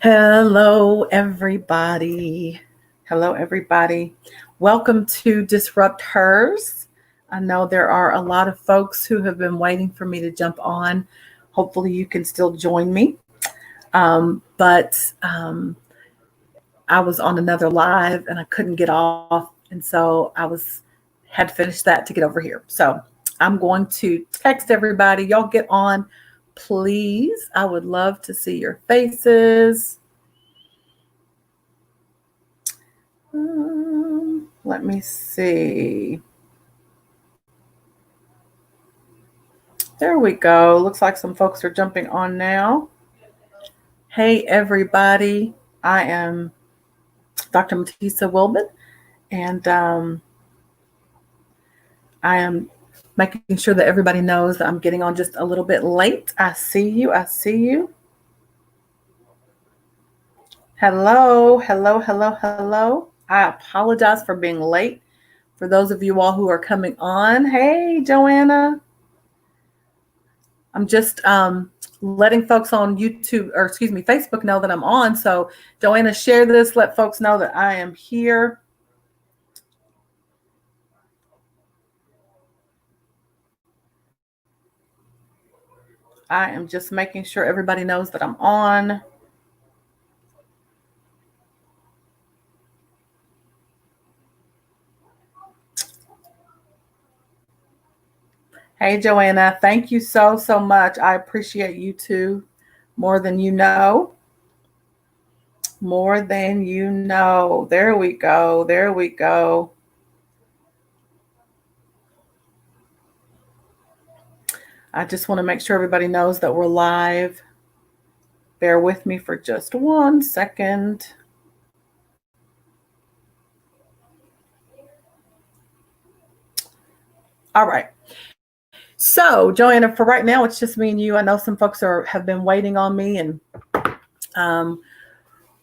Hello, everybody. Hello, everybody. Welcome to DisruptHers. I know there are a lot of folks who have been waiting for me to jump on. Hopefully, you can still join me. But I was on another live and I couldn't get off, and so had to finish that to get over here. So I'm going to text everybody. Y'all get on, please. I would love to see your faces. Let me see. There we go. Looks like some folks are jumping on now. Hey, everybody. I am Dr. Matisa Wilbin, and I am making sure that everybody knows that I'm getting on just a little bit late. I see you. I see you. Hello, hello, hello, hello. I apologize for being late. For those of you all who are coming on, hey, Joanna. I'm just letting folks on Facebook know that I'm on. So, Joanna, share this. Let folks know that I am here. I am just making sure everybody knows that I'm on. Hey, Joanna, thank you so much. I appreciate you too, more than you know. More than you know. There we go. There we go. I just want to make sure everybody knows that we're live. Bear with me for just 1 second. All right. So, Joanna, for right now, it's just me and you. I know some folks have been waiting on me, and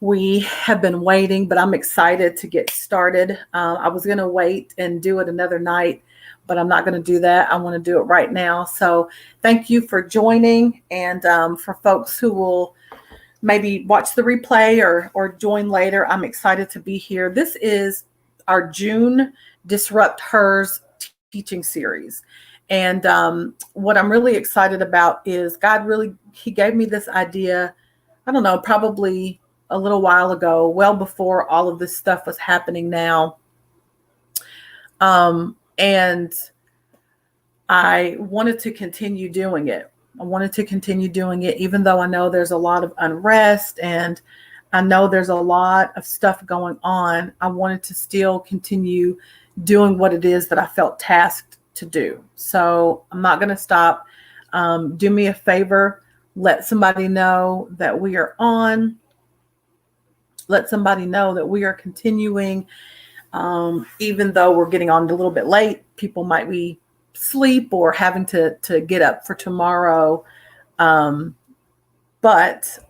we have been waiting, but I'm excited to get started. I was going to wait and do it another night, but I'm not going to do that. I want to do it right now. So thank you for joining. And for folks who will maybe watch the replay or join later, I'm excited to be here. This is our June DisruptHers teaching series. And what I'm really excited about is He gave me this idea, I don't know, probably a little while ago, well before all of this stuff was happening now. And I wanted to continue doing it. Even though I know there's a lot of unrest and I know there's a lot of stuff going on. I wanted to still continue doing what it is that I felt tasked to do. So I'm not going to stop. Do me a favor. Let somebody know that we are on. Let somebody know that we are continuing. Even though we're getting on a little bit late, people might be asleep or having to get up for tomorrow. But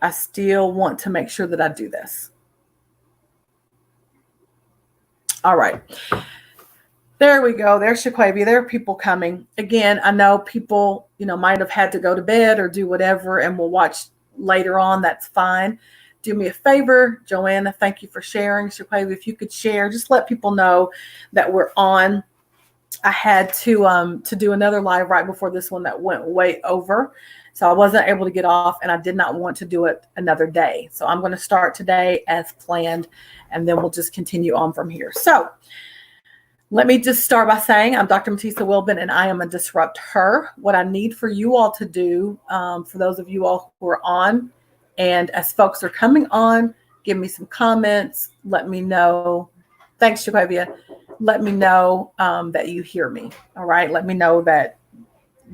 I still want to make sure that I do this. All right. There we go. There's Shaquavia. There are people coming. Again, I know people, might have had to go to bed or do whatever, and we'll watch later on. That's fine. Do me a favor, Joanna. Thank you for sharing. Shaquavia, if you could share, just let people know that we're on. I had to do another live right before this one that went way over. So I wasn't able to get off, and I did not want to do it another day. So I'm going to start today as planned, and then we'll just continue on from here. So let me just start by saying I'm Dr. Matisa Wilbin, and I am a DisruptHer. What I need for you all to do, for those of you all who are on, and as folks are coming on, give me some comments. Let me know. Thanks, Shaquavia. Let me know that you hear me. All right. Let me know that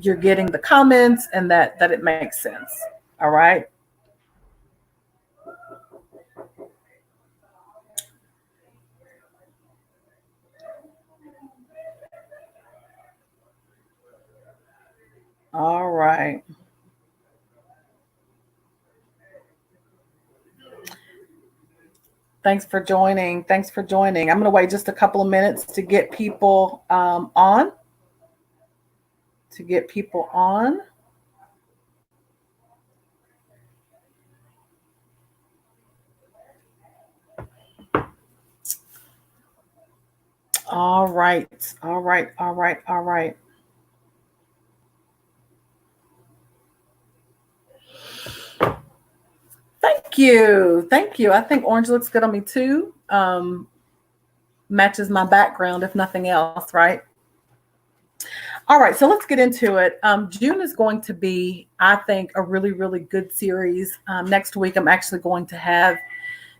you're getting the comments and that it makes sense. All right. All right. Thanks for joining. I'm going to wait just a couple of minutes to get people on. All right. All right. All right. All right. Thank you. Thank you. I think orange looks good on me too. Matches my background, if nothing else, right? All right, so let's get into it. June is going to be, I think, a really, really good series. Next week, I'm actually going to have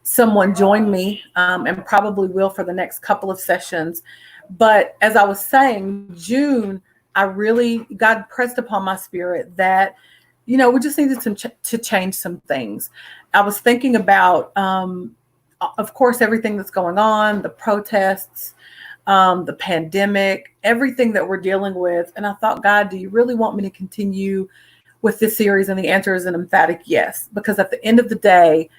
someone join me, and probably will for the next couple of sessions. But as I was saying, June, I really, God pressed upon my spirit that, we just needed to change some things. I was thinking about, of course, everything that's going on, the protests, the pandemic, everything that we're dealing with. And I thought, God, do you really want me to continue with this series? And the answer is an emphatic yes, because at the end of the day,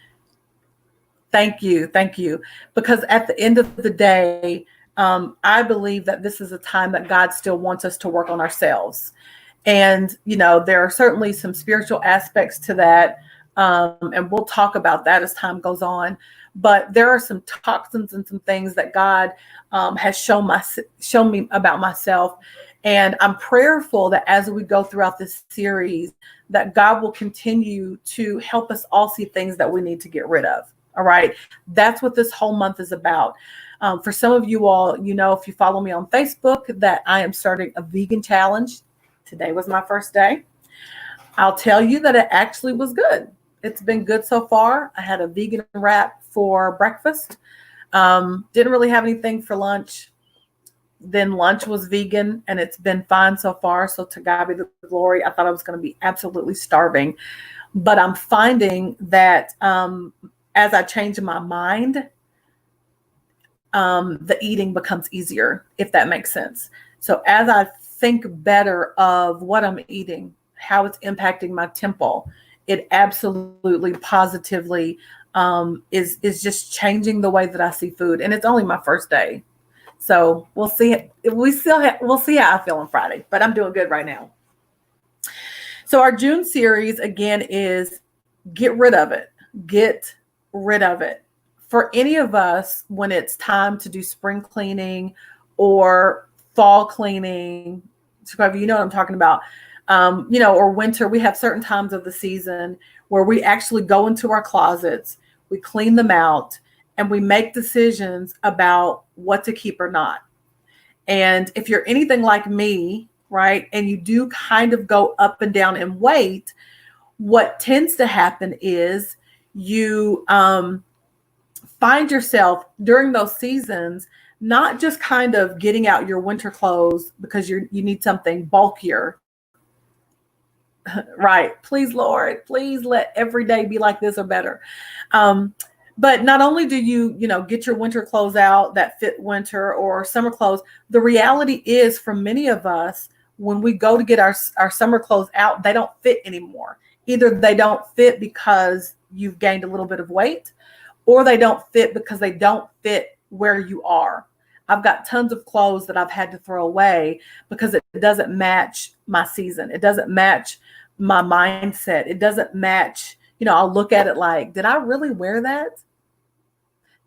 thank you. Thank you. Because at the end of the day, I believe that this is a time that God still wants us to work on ourselves. And, there are certainly some spiritual aspects to that. And we'll talk about that as time goes on. But there are some toxins and some things that God has shown me about myself. And I'm prayerful that as we go throughout this series, that God will continue to help us all see things that we need to get rid of. All right. That's what this whole month is about. For some of you all, if you follow me on Facebook, that I am starting a vegan challenge. Today was my first day. I'll tell you that it actually was good. It's been good so far. I had a vegan wrap for breakfast. Didn't really have anything for lunch. Then lunch was vegan, and it's been fine so far. So to God be the glory. I thought I was going to be absolutely starving. But I'm finding that as I change my mind, the eating becomes easier, if that makes sense. So as I think better of what I'm eating, how it's impacting my temple, it absolutely positively is just changing the way that I see food. And it's only my first day. So we'll see. We'll see how I feel on Friday, but I'm doing good right now. So our June series again is get rid of it. Get rid of it. For any of us, when it's time to do spring cleaning or fall cleaning, you know what I'm talking about, or winter, we have certain times of the season where we actually go into our closets, we clean them out, and we make decisions about what to keep or not. And if you're anything like me, right, and you do kind of go up and down in weight, what tends to happen is you find yourself during those seasons not just kind of getting out your winter clothes because you need something bulkier. Right. Please, Lord, please let every day be like this or better. But not only do you get your winter clothes out that fit winter or summer clothes, the reality is for many of us, when we go to get our summer clothes out, they don't fit anymore. Either they don't fit because you've gained a little bit of weight, or they don't fit because they don't fit where you are. I've got tons of clothes that I've had to throw away because it doesn't match my season. It doesn't match my mindset. It doesn't match, I'll look at it like, did I really wear that?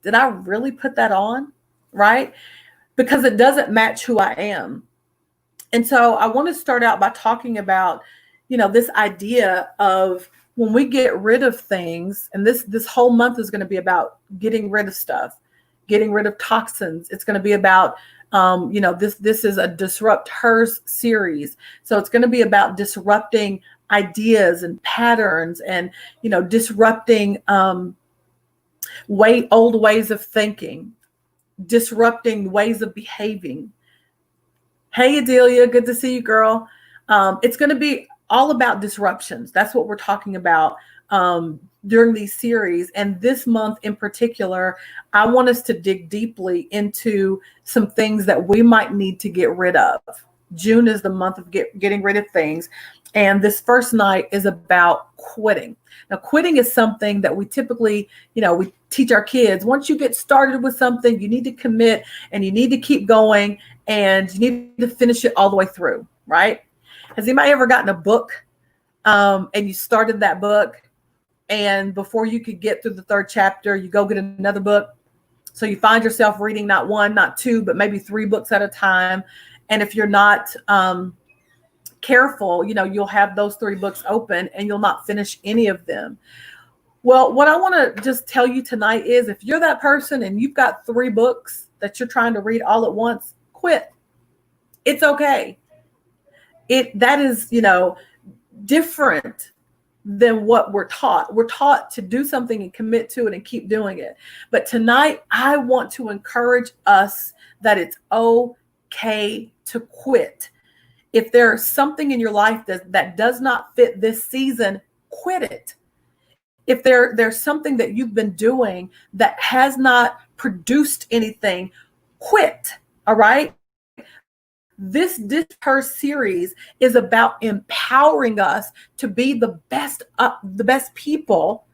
Did I really put that on? Right? Because it doesn't match who I am. And so I want to start out by talking about, this idea of when we get rid of things, and this whole month is going to be about getting rid of stuff, getting rid of toxins. It's going to be about, this is a DisruptHers series. So it's going to be about disrupting ideas and patterns and, disrupting old ways of thinking, disrupting ways of behaving. Hey, Adelia, good to see you, girl. It's going to be all about disruptions. That's what we're talking about during these series. And this month in particular, I want us to dig deeply into some things that we might need to get rid of. June is the month of getting rid of things. And this first night is about quitting. Now, quitting is something that we typically, we teach our kids. Once you get started with something, you need to commit and you need to keep going and you need to finish it all the way through, right? Has anybody ever gotten a book and you started that book and before you could get through the third chapter, you go get another book So you find yourself reading not one, not two, but maybe 3 books at a time. And if you're not careful, you'll have those 3 books open and you'll not finish any of them. Well, what I want to just tell you tonight is, if you're that person and you've got 3 books that you're trying to read all at once, quit. It's okay. That is, different than what we're taught. We're taught to do something and commit to it and keep doing it. But tonight, I want to encourage us that it's okay to quit. If there's something in your life that does not fit this season, quit it. If there's something that you've been doing that has not produced anything, quit. All right. This DisruptHers series is about empowering us to be the best people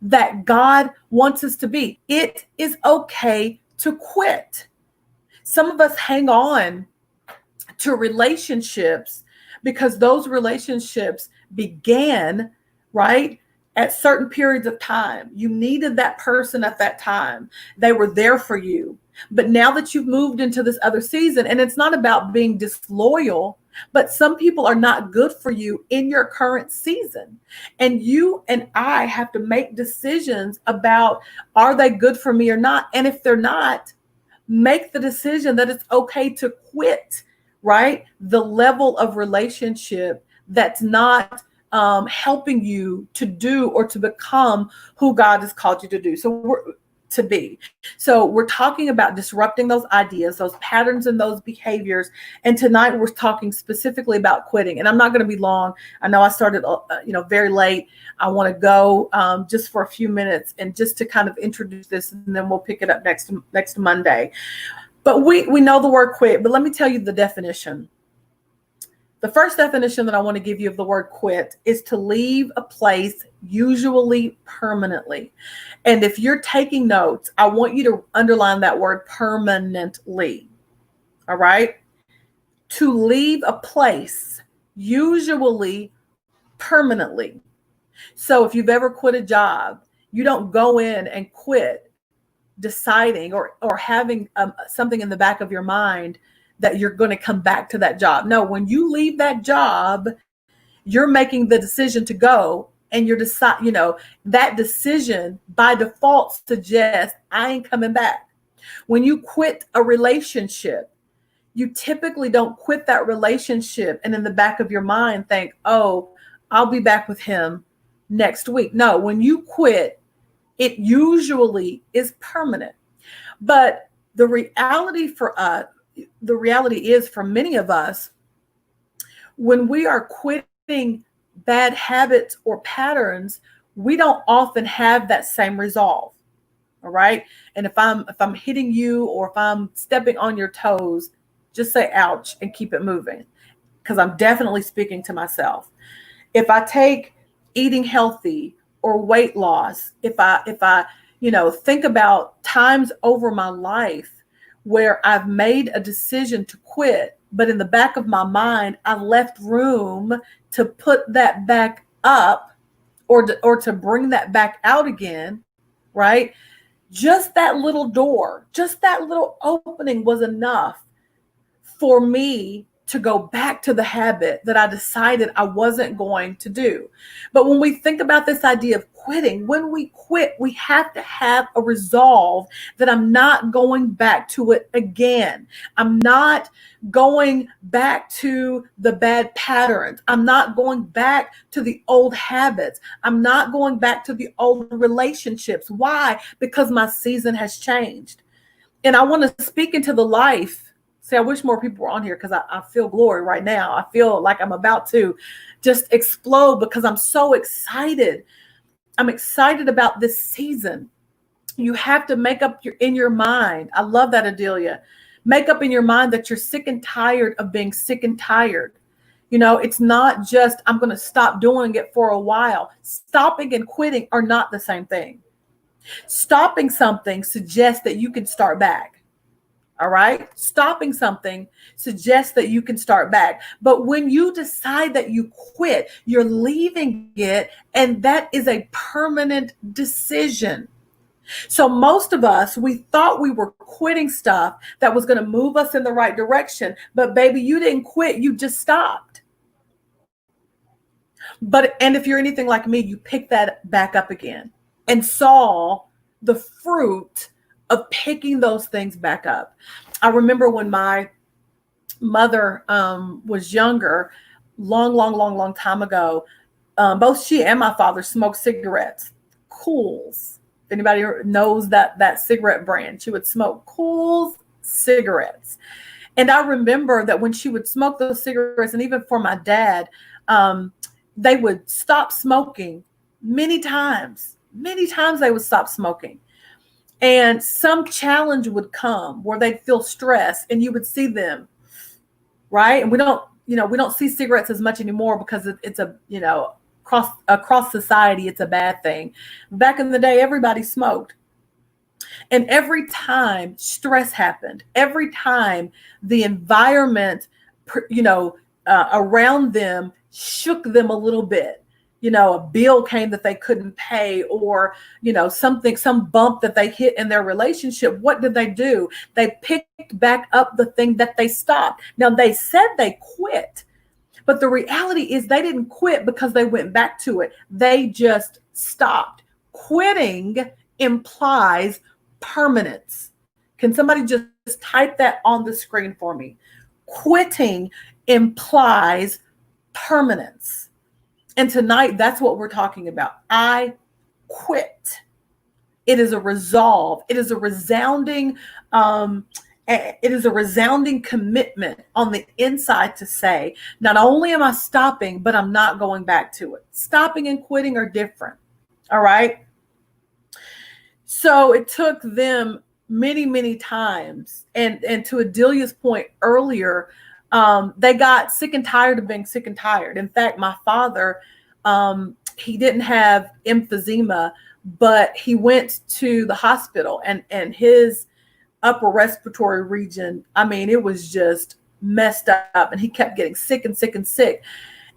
that God wants us to be. It is okay to quit. Some of us hang on to relationships because those relationships began, right, at certain periods of time. You needed that person at that time. They were there for you. But now that you've moved into this other season, and it's not about being disloyal, but some people are not good for you in your current season. And you and I have to make decisions about, are they good for me or not? And if they're not, make the decision that it's okay to quit, right? The level of relationship that's not helping you to do or to become who God has called you to do. So we're talking about disrupting those ideas, those patterns, and those behaviors. And tonight we're talking specifically about quitting. And I'm not going to be long. I know I started, very late. I want to go just for a few minutes and just to kind of introduce this, and then we'll pick it up next Monday. But we know the word quit. But let me tell you the definition. The first definition that I want to give you of the word quit is to leave a place, usually permanently. And if you're taking notes, I want you to underline that word permanently. All right? To leave a place, usually permanently. So if you've ever quit a job, you don't go in and quit deciding or having something in the back of your mind that you're going to come back to that job. No, when you leave that job, you're making the decision to go, and that decision by default suggests I ain't coming back. When you quit a relationship, you typically don't quit that relationship and in the back of your mind think, oh, I'll be back with him next week. No, when you quit, it usually is permanent. But the reality is for many of us, when we are quitting bad habits or patterns, we don't often have that same resolve. All right. And if I'm hitting you or if I'm stepping on your toes, just say ouch and keep it moving, because I'm definitely speaking to myself. If I take eating healthy or weight loss, if I think about times over my life where I've made a decision to quit, but in the back of my mind, I left room to put that back up or to bring that back out again, right? Just that little door, just that little opening was enough for me to go back to the habit that I decided I wasn't going to do. But when we think about this idea of quitting, when we quit, we have to have a resolve that I'm not going back to it again. I'm not going back to the bad patterns. I'm not going back to the old habits. I'm not going back to the old relationships. Why? Because my season has changed. And I want to speak into the life. See, I wish more people were on here because I feel glory right now. I feel like I'm about to just explode because I'm so excited. I'm excited about this season. You have to make up in your mind. I love that, Adelia. Make up in your mind that you're sick and tired of being sick and tired. It's not just I'm going to stop doing it for a while. Stopping and quitting are not the same thing. Stopping something suggests that you can start back. All right. Stopping something suggests that you can start back. But when you decide that you quit, you're leaving it. And that is a permanent decision. So most of us, we thought we were quitting stuff that was going to move us in the right direction. But baby, you didn't quit. You just stopped. And if you're anything like me, you pick that back up again and saw the fruit of picking those things back up. I remember when my mother was younger, long time ago, both she and my father smoked cigarettes, Cools. If anybody knows that cigarette brand, she would smoke Cools cigarettes. And I remember that when she would smoke those cigarettes, and even for my dad, they would stop smoking many times. Many times they would stop smoking. And some challenge would come where they'd feel stress, and you would see them, right? And we don't see cigarettes as much anymore because it's a, across society, it's a bad thing. Back in the day, everybody smoked. And every time stress happened, every time the environment, around them shook them a little bit, a bill came that they couldn't pay, or, some bump that they hit in their relationship, what did they do? They picked back up the thing that they stopped. Now, they said they quit, but the reality is they didn't quit because they went back to it. They just stopped. Quitting implies permanence. Can somebody just type that on the screen for me? Quitting implies permanence. And tonight, that's what we're talking about. I quit. It is a resolve. It is a resounding commitment on the inside to say, not only am I stopping, but I'm not going back to it. Stopping and quitting are different. All right. So it took them many, many times. And to Adelia's point earlier, they got sick and tired of being sick and tired. In fact, my father, he didn't have emphysema, but he went to the hospital, and his upper respiratory region, it was just messed up, and he kept getting sick and sick and sick.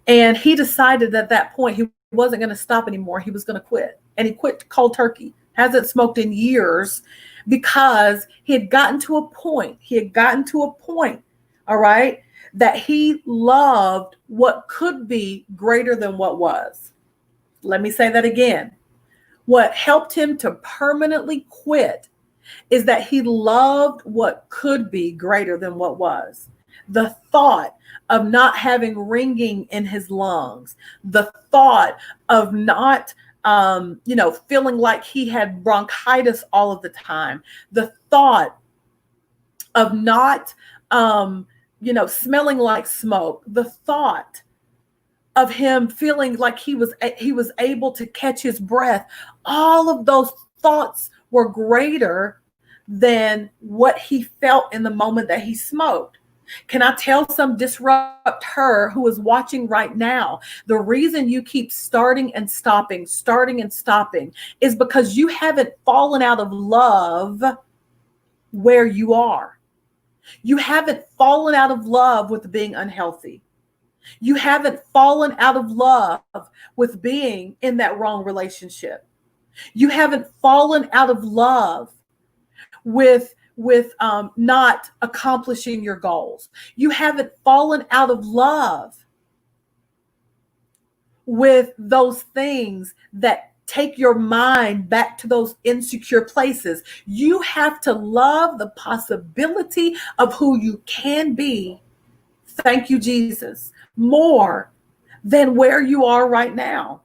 And he decided at that point he wasn't going to stop anymore. He was going to quit, and he quit cold turkey. Hasn't smoked in years because he had gotten to a point. All right, that he loved what could be greater than what was. Let me say that again. What helped him to permanently quit is that he loved what could be greater than what was. The thought of not having ringing in his lungs, the thought of not, feeling like he had bronchitis all of the time, the thought of not, smelling like smoke, the thought of him feeling like he was able to catch his breath, all of those thoughts were greater than what he felt in the moment that he smoked. Can I tell some disrupt her who is watching right now? The reason you keep starting and stopping is because you haven't fallen out of love where you are. You haven't fallen out of love with being unhealthy. You haven't fallen out of love with being in that wrong relationship. You haven't fallen out of love with not accomplishing your goals. You haven't fallen out of love with those things that take your mind back to those insecure places. You have to love the possibility of who you can be. Thank you, Jesus. More than where you are right now.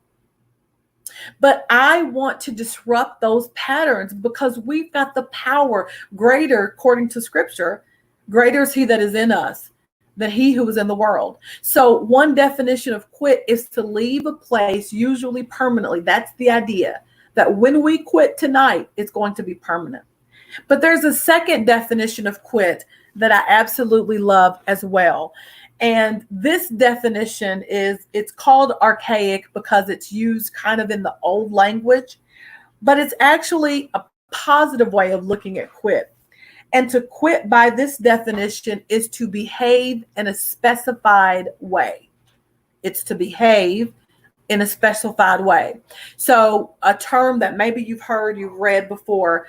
But I want to disrupt those patterns because we've got the power greater, according to scripture. Greater is he that is in us than he who is in the world. So one definition of quit is to leave a place, usually permanently. That's the idea, that when we quit tonight, it's going to be permanent. But there's a second definition of quit that I absolutely love as well. And this definition it's called archaic because it's used kind of in the old language, but it's actually a positive way of looking at quit. And to quit by this definition is to behave in a specified way. It's to behave in a specified way. So a term that maybe you've heard, you've read before,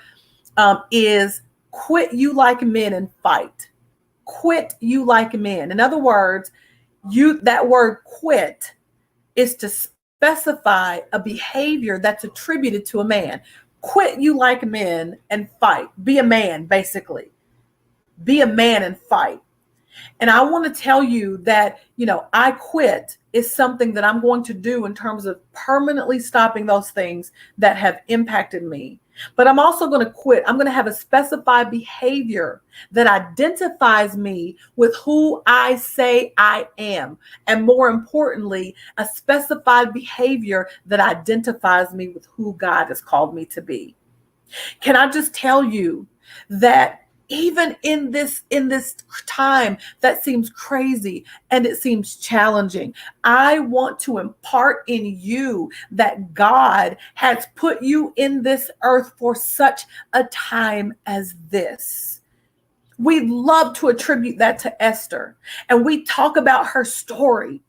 is quit you like men and fight. Quit you like men. In other words, that word quit is to specify a behavior that's attributed to a man. Quit you like men and fight. Be a man, basically. Be a man and fight. And I want to tell you that, I quit is something that I'm going to do in terms of permanently stopping those things that have impacted me. But I'm also going to quit. I'm going to have a specified behavior that identifies me with who I say I am. And more importantly, a specified behavior that identifies me with who God has called me to be. Can I just tell you that even in this time that seems crazy and it seems challenging, I want to impart in you that God has put you in this earth for such a time as this. We love to attribute that to Esther, and we talk about her story.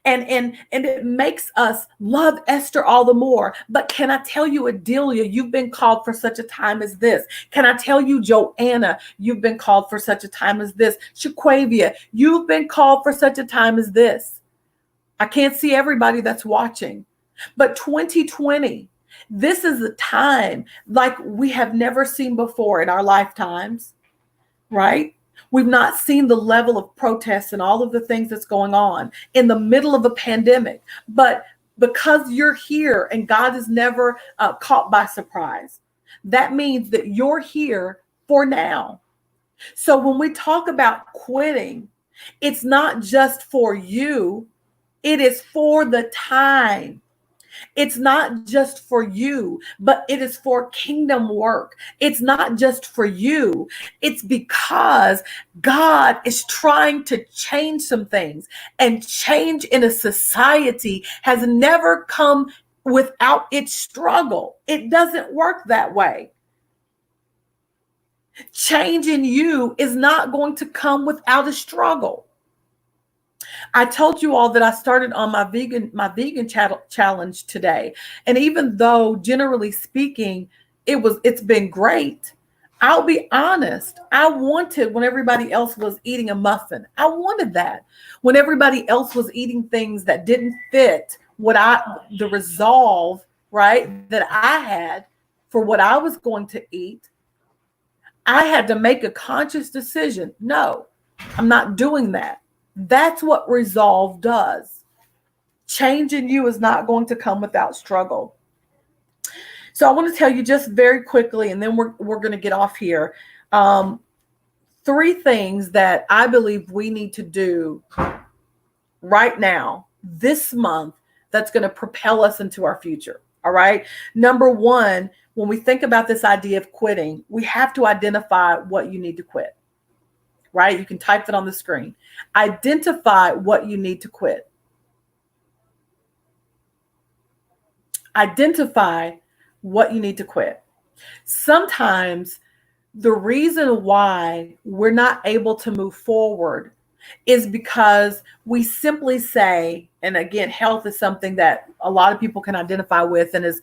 And it makes us love Esther all the more. But can I tell you, Adelia, you've been called for such a time as this. Can I tell you, Joanna, you've been called for such a time as this. Shaquavia, you've been called for such a time as this. I can't see everybody that's watching, but 2020, this is a time like we have never seen before in our lifetimes, right? We've not seen the level of protests and all of the things that's going on in the middle of a pandemic. But because you're here and God is never caught by surprise, that means that you're here for now. So when we talk about quitting, it's not just for you, it is for the time. It's not just for you, but it is for kingdom work. It's not just for you. It's because God is trying to change some things, and change in a society has never come without its struggle. It doesn't work that way. Change in you is not going to come without a struggle. I told you all that I started on my vegan challenge today. And even though generally speaking, it's been great, I'll be honest. I wanted, when everybody else was eating a muffin, I wanted that. When everybody else was eating things that didn't fit the resolve, right, that I had for what I was going to eat, I had to make a conscious decision. No, I'm not doing that. That's what resolve does. Change in you is not going to come without struggle. So I want to tell you just very quickly, and then we're going to get off here. 3 things that I believe we need to do right now, this month, that's going to propel us into our future. All right. Number 1, when we think about this idea of quitting, we have to identify what you need to quit. Right? You can type that on the screen. Identify what you need to quit. Identify what you need to quit. Sometimes the reason why we're not able to move forward is because we simply say, and again, health is something that a lot of people can identify with and is,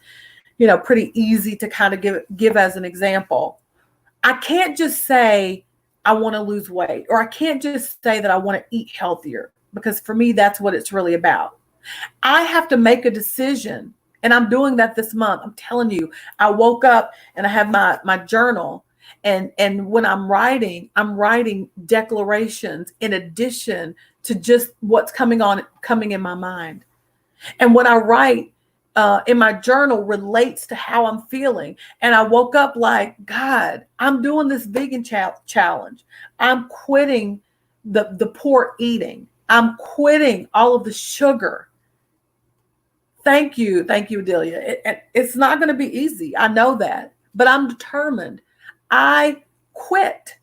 pretty easy to kind of give as an example. I can't just say, I want to lose weight, or I can't just say that I want to eat healthier, because for me, that's what it's really about. I have to make a decision, and I'm doing that this month. I'm telling you, I woke up and I have my journal, and when I'm writing declarations in addition to just what's coming in my mind. And what I write in my journal relates to how I'm feeling. And I woke up like, God, I'm doing this vegan challenge. I'm quitting the poor eating. I'm quitting all of the sugar. Thank you, Adelia. It's not going to be easy. I know that, but I'm determined. I quit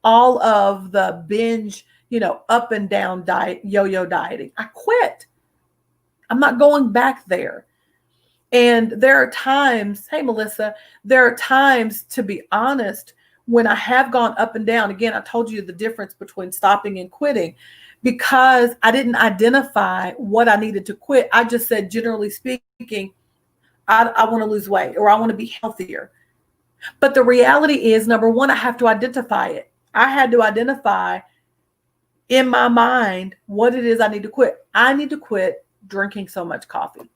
all of the binge, up and down diet, yo-yo dieting. I quit. I'm not going back there. And there are times, hey, Melissa, there are times, to be honest, when I have gone up and down. Again, I told you the difference between stopping and quitting. because I didn't identify what I needed to quit. I just said, generally speaking, I want to lose weight or I want to be healthier. But the reality is, number one, I have to identify it. I had to identify in my mind what it is I need to quit. I need to quit drinking so much coffee.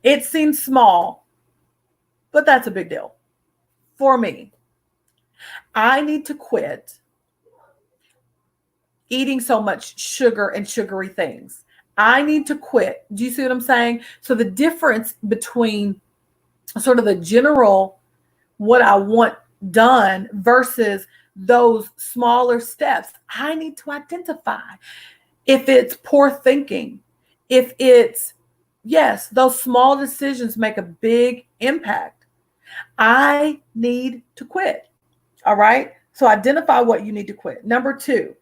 It seems small, but that's a big deal for me. I need to quit eating so much sugar and sugary things. I need to quit. Do you see what I'm saying? So the difference between sort of the general, what I want done versus those smaller steps, I need to identify if it's poor thinking, if it's, yes, those small decisions make a big impact. I need to quit. All right. So identify what you need to quit. Number two,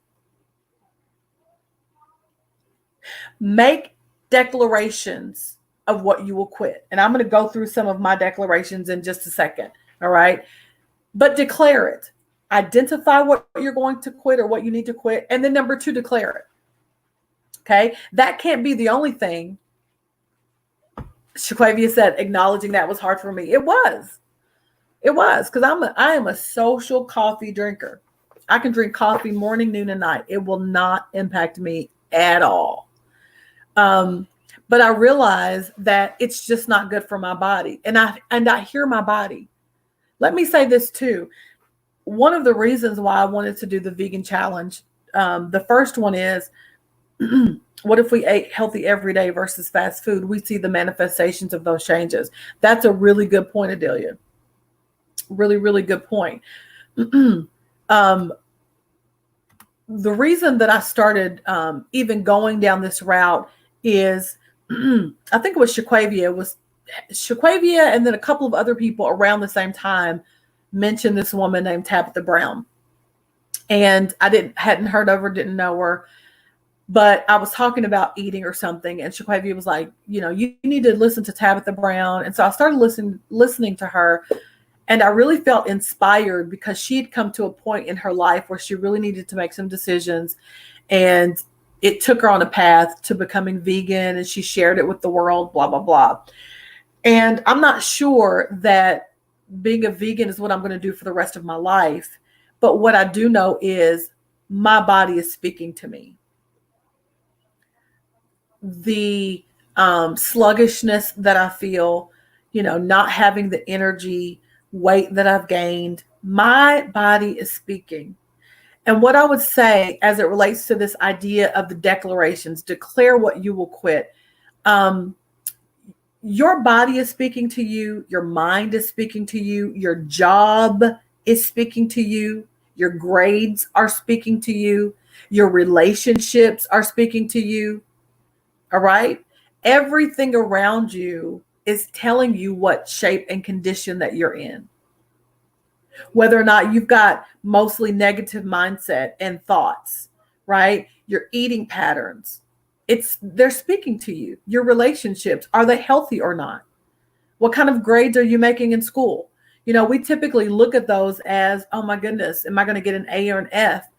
make declarations of what you will quit. And I'm going to go through some of my declarations in just a second. All right. But declare it. Identify what you're going to quit or what you need to quit. And then number two, declare it. Okay. That can't be the only thing. Shaquavia said, acknowledging that was hard for me. It was because I am a social coffee drinker. I can drink coffee morning, noon, and night. It will not impact me at all. But I realize that it's just not good for my body. And I hear my body. Let me say this too. One of the reasons why I wanted to do the vegan challenge, the first one is, what if we ate healthy every day versus fast food? We see the manifestations of those changes. That's a really good point, Adelia. Really, really good point. The reason that I started even going down this route is, I think it was Shaquavia, and then a couple of other people around the same time mentioned this woman named Tabitha Brown. And I hadn't heard of her, didn't know her. But I was talking about eating or something, and Shaquavia was like, you need to listen to Tabitha Brown. And so I started listening to her, and I really felt inspired because she had come to a point in her life where she really needed to make some decisions, and it took her on a path to becoming vegan, and she shared it with the world, blah, blah, blah. And I'm not sure that being a vegan is what I'm going to do for the rest of my life. But what I do know is my body is speaking to me. The sluggishness that I feel, not having the energy, weight that I've gained, my body is speaking. And what I would say as it relates to this idea of the declarations, declare what you will quit. Your body is speaking to you. Your mind is speaking to you. Your job is speaking to you. Your grades are speaking to you. Your relationships are speaking to you. All right. Everything around you is telling you what shape and condition that you're in. Whether or not you've got mostly negative mindset and thoughts, right? Your eating patterns, they're speaking to you. Your relationships, are they healthy or not? What kind of grades are you making in school? We typically look at those as, oh my goodness, am I going to get an A or an F?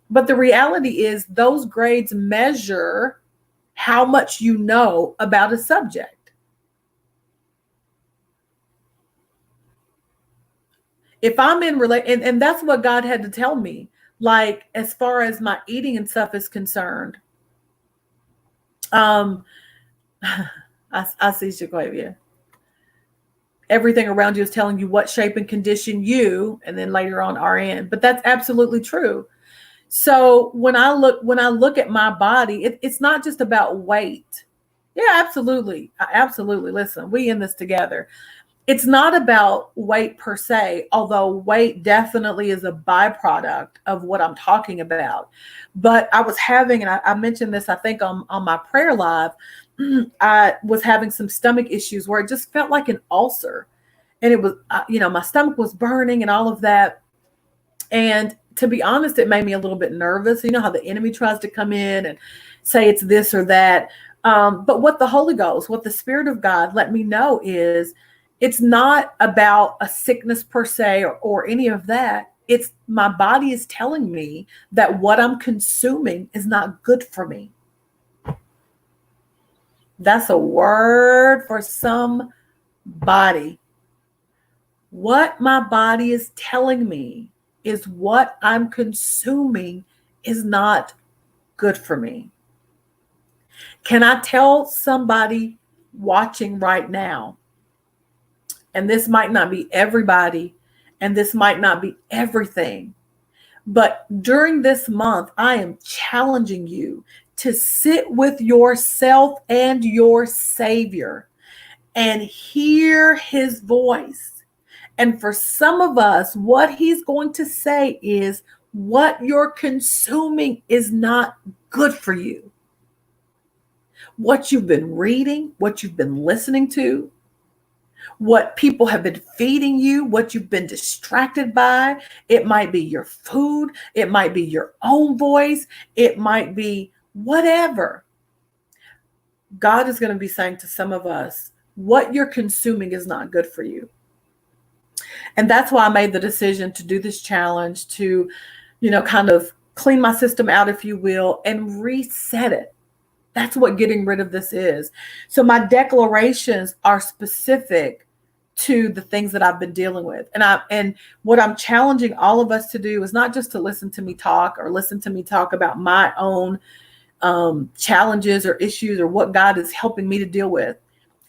But the reality is those grades measure how much you know about a subject. If I'm in and that's what God had to tell me, like as far as my eating and stuff is concerned. I see Shaquavia. Everything around you is telling you what shape and condition you, and then later on RN. But that's absolutely true. So when I look at my body, it's not just about weight. Yeah, absolutely. Absolutely. Listen, we in this together. It's not about weight per se, although weight definitely is a byproduct of what I'm talking about. But I was having, and I mentioned this, I think on my prayer live, I was having some stomach issues where it just felt like an ulcer. And it was, my stomach was burning and all of that. And to be honest, it made me a little bit nervous. You know how the enemy tries to come in and say it's this or that. But what the Holy Ghost, what the Spirit of God let me know is it's not about a sickness per se or any of that. It's my body is telling me that what I'm consuming is not good for me. That's a word for somebody. What my body is telling me is what I'm consuming is not good for me. Can I tell somebody watching right now, and this might not be everybody, and this might not be everything, but during this month, I am challenging you to sit with yourself and your Savior and hear his voice. And for some of us, what he's going to say is, what you're consuming is not good for you. What you've been reading, what you've been listening to, what people have been feeding you, what you've been distracted by. It might be your food. It might be your own voice. It might be whatever. God is going to be saying to some of us, what you're consuming is not good for you. And that's why I made the decision to do this challenge, to, kind of clean my system out, if you will, and reset it. That's what getting rid of this is. So my declarations are specific to the things that I've been dealing with. And what I'm challenging all of us to do is not just to listen to me talk or listen to me talk about my own challenges or issues or what God is helping me to deal with.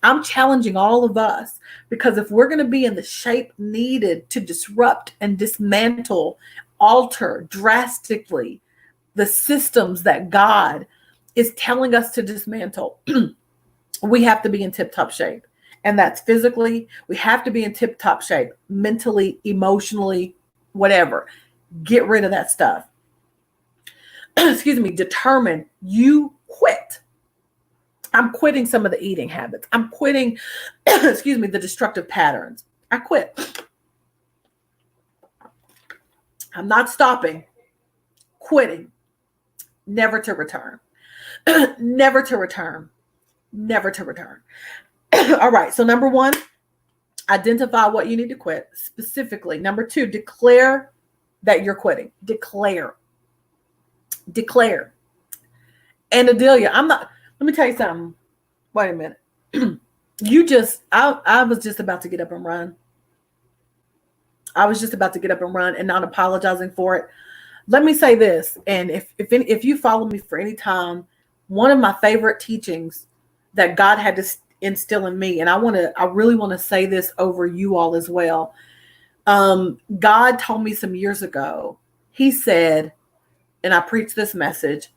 I'm challenging all of us, because if we're going to be in the shape needed to disrupt and dismantle, alter drastically the systems that God is telling us to dismantle, we have to be in tip-top shape. And that's physically. We have to be in tip-top shape, mentally, emotionally, whatever. Get rid of that stuff. Excuse me. Determine you quit. I'm quitting some of the eating habits. I'm quitting, the destructive patterns. I quit. I'm not stopping. Quitting. Never to return. Never to return. Never to return. All right. So number one, identify what you need to quit specifically. Number two, declare that you're quitting. Declare. And Adelia, let me tell you something. Wait a minute. I was just about to get up and run. I was just about to get up and run and not apologizing for it. Let me say this. And if you follow me for any time, one of my favorite teachings that God had to instill in me, and I really want to say this over you all as well. God told me some years ago, he said, and I preached this message,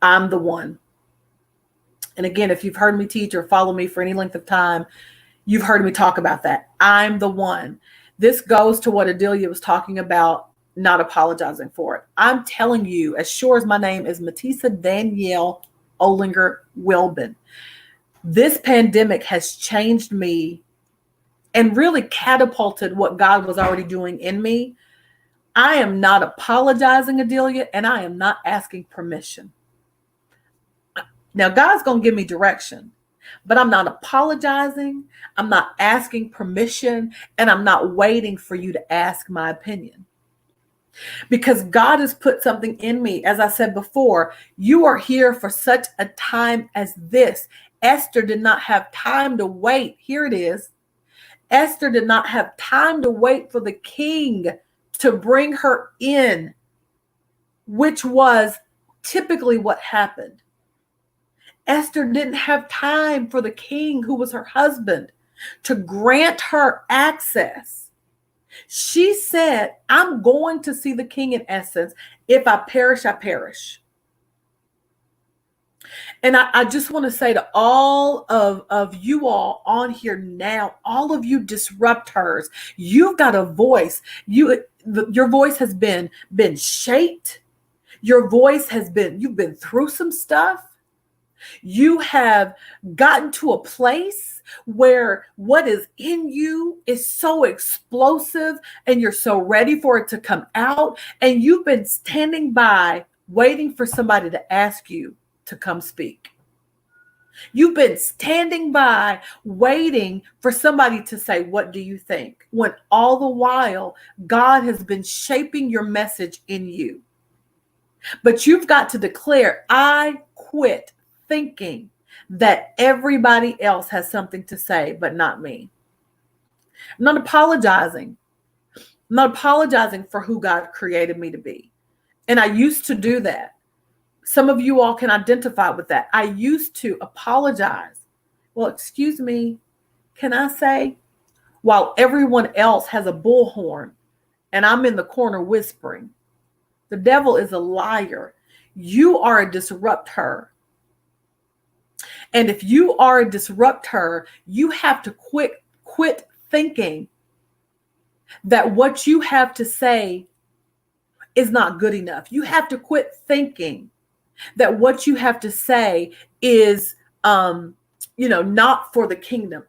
I'm the one. And again, if you've heard me teach or follow me for any length of time, you've heard me talk about that. I'm the one. This goes to what Adelia was talking about, not apologizing for it. I'm telling you, as sure as my name is Matisa Danielle Olinger Wilbin, this pandemic has changed me and really catapulted what God was already doing in me. I am not apologizing, Adelia, and I am not asking permission. Now, God's going to give me direction, but I'm not apologizing. I'm not asking permission, and I'm not waiting for you to ask my opinion. Because God has put something in me. As I said before, you are here for such a time as this. Esther did not have time to wait. Here it is. Esther did not have time to wait for the king to bring her in, which was typically what happened. Esther didn't have time for the king, who was her husband, to grant her access. She said, I'm going to see the king in essence. If I perish, I perish. And I just want to say to all of you all on here now, all of you DisruptHers, you've got a voice. Your voice has been shaped. Your voice has been, you've been through some stuff. You have gotten to a place where what is in you is so explosive and you're so ready for it to come out. And you've been standing by waiting for somebody to ask you to come speak. You've been standing by, waiting for somebody to say, what do you think? When all the while, God has been shaping your message in you. But you've got to declare, I quit thinking that everybody else has something to say, but not me. I'm not apologizing. I'm not apologizing for who God created me to be. And I used to do that. Some of you all can identify with that. I used to apologize. Well, excuse me, can I say, while everyone else has a bullhorn and I'm in the corner whispering, the devil is a liar. You are a disruptor. And if you are a disruptor, you have to quit thinking that what you have to say is not good enough. You have to quit thinking that what you have to say is, not for the kingdom.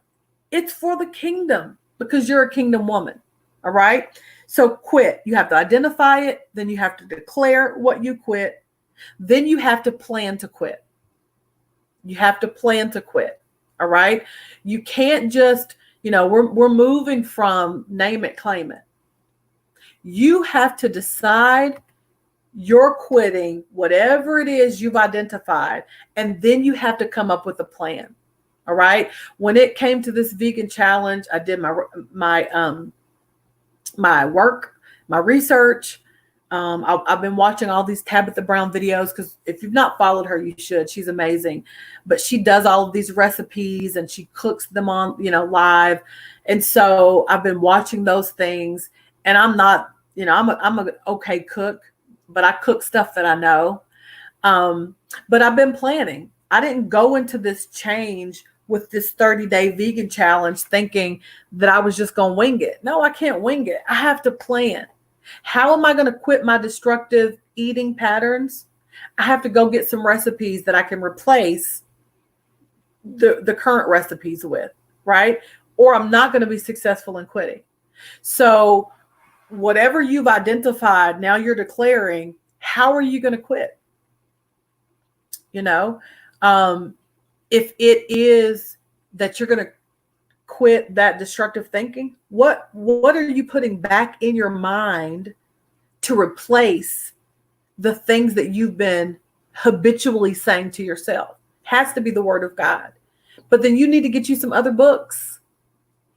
It's for the kingdom because you're a kingdom woman. All right. So quit. You have to identify it. Then you have to declare what you quit. Then you have to plan to quit. You have to plan to quit. All right. You can't just, we're moving from name it, claim it. You have to decide you're quitting whatever it is you've identified, and then you have to come up with a plan. All right. When it came to this vegan challenge, I did my work, my research. I've been watching all these Tabitha Brown videos because if you've not followed her, you should. She's amazing. But she does all of these recipes and she cooks them on, live. And so I've been watching those things, and I'm not, I'm an okay cook, but I cook stuff that I know. But I've been planning. I didn't go into this change with this 30-day vegan challenge thinking that I was just going to wing it. No, I can't wing it. I have to plan. How am I going to quit my destructive eating patterns? I have to go get some recipes that I can replace the current recipes with, right? Or I'm not going to be successful in quitting. So whatever you've identified, now you're declaring, how are you going to quit? If it is that you're going to quit that destructive thinking, what are you putting back in your mind to replace the things that you've been habitually saying to yourself? Has to be the word of God. But then you need to get you some other books.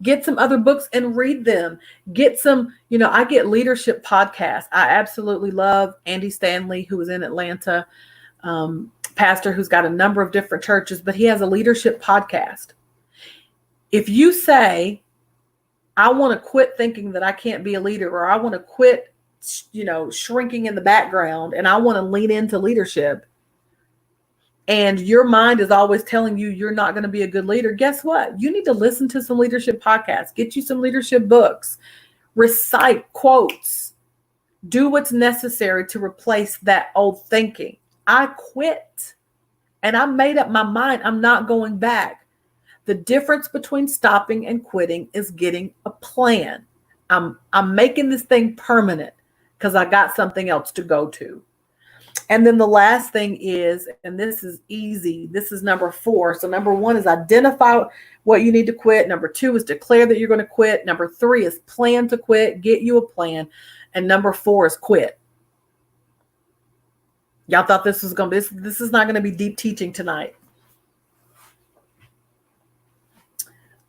Get some other books and read them. Get some, I get leadership podcasts. I absolutely love Andy Stanley, who is in Atlanta, pastor who's got a number of different churches, but he has a leadership podcast. If you say, I want to quit thinking that I can't be a leader, or I want to quit, shrinking in the background, and I want to lean into leadership, and your mind is always telling you you're not going to be a good leader, guess what? You need to listen to some leadership podcasts, get you some leadership books, recite quotes, do what's necessary to replace that old thinking. I quit and I made up my mind. I'm not going back. The difference between stopping and quitting is getting a plan. I'm making this thing permanent because I got something else to go to. And then the last thing is, and this is easy, this is number 4. So number 1 is identify what you need to quit. Number 2 is declare that you're going to quit. Number 3 is plan to quit, get you a plan. And number 4 is quit. Y'all thought this was going to be, this is not going to be deep teaching tonight.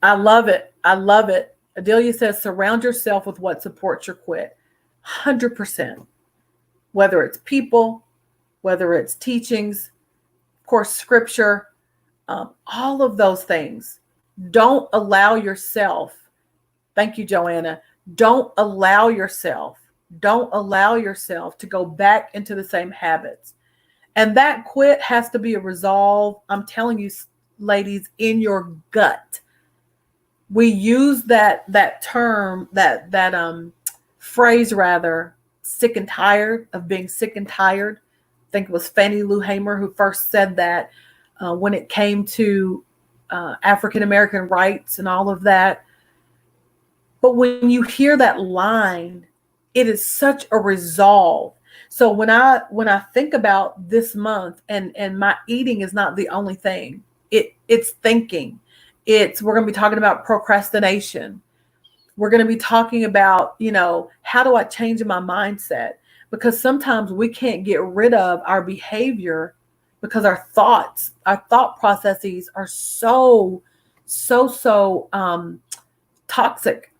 I love it. I love it. Adelia says, surround yourself with what supports your quit. 100%. Whether it's people, whether it's teachings, of course, scripture, all of those things. Don't allow yourself, thank you, Joanna, don't allow yourself to go back into the same habits. And that quit has to be a resolve, I'm telling you, ladies, in your gut. We use that term, that phrase rather, sick and tired of being sick and tired. I think it was Fannie Lou Hamer who first said that when it came to African-American rights and all of that. But when you hear that line, it is such a resolve. So when I think about this month, and my eating is not the only thing. It's thinking. We're going to be talking about procrastination. We're going to be talking about, how do I change my mindset? Because sometimes we can't get rid of our behavior because our thought processes are so toxic.